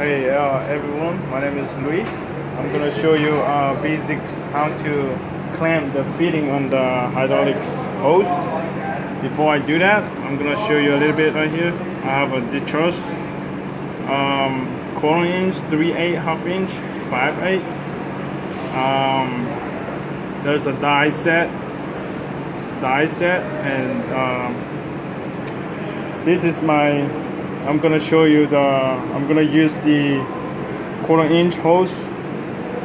Hey everyone, my name is Louis. I'm gonna show you basics how to clamp the fitting on the hydraulics hose. Before I do that, I'm gonna show you a little bit right here. I have a detros, quarter inch, 3/8, half inch, 5/8. There's a die set, and this is my. I'm gonna show you the. I'm gonna use the quarter inch hose,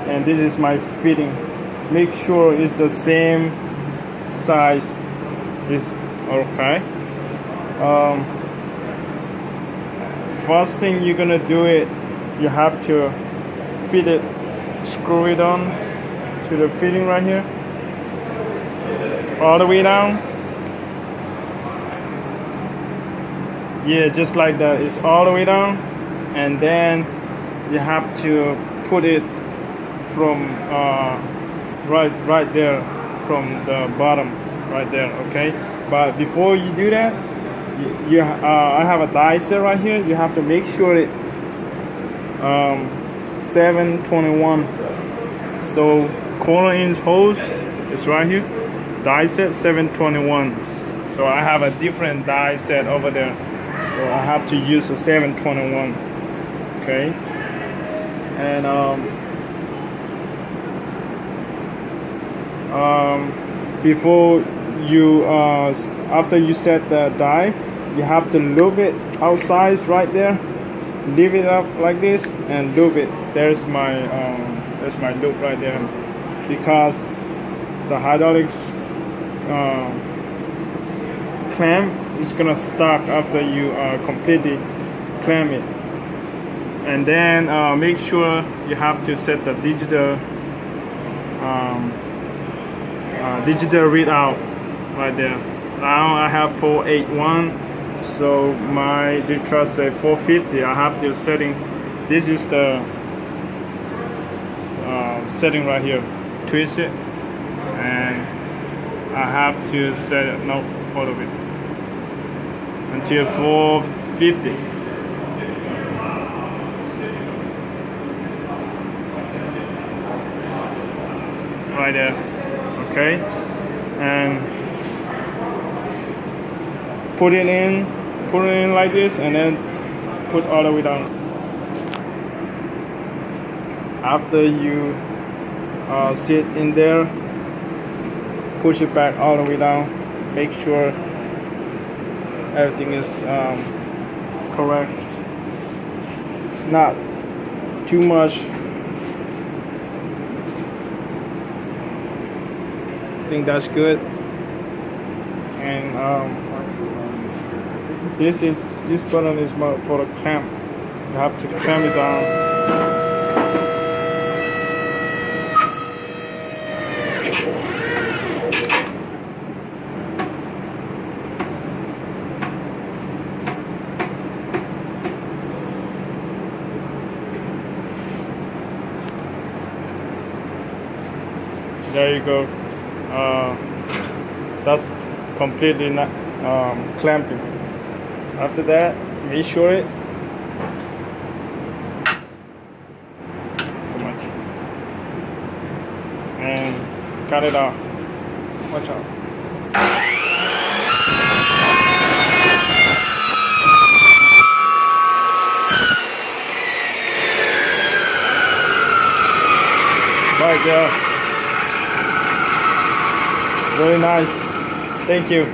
and this is my fitting. Make sure it's the same size. Is okay. First thing you're gonna do it. You have to fit it. Screw it on to the fitting right here, all the way down. Yeah, just like that. It's all the way down, and then you have to put it from right there, from the bottom, right there. Okay, but before you do that, I have a die set right here. You have to make sure it 721. So quarter inch hose is right here. Die set 721. So I have a different die set over there. So I have to use a 721. Okay. And before you after you set the die, you have to loop it outside right there. Leave it up like this and loop it. There's my loop right there, because the hydraulics clamp is gonna stuck after you completely clamp it. And then make sure you have to set the digital readout right there. Now I have 481, so my digital say 450. I have to setting. This is the setting right here. Twist it, and I have to set it. No, all of it until 450. Right there. Okay, and put it in like this, and then put all the way down. After you sit in there, push it back all the way down. Make sure everything is correct. Not too much. I think that's good. And this button is for the clamp. You have to clamp it down. There you go. That's completely not clamping. After that, make sure it. So much. And cut it off. Watch out. Right there. Very nice. Thank you.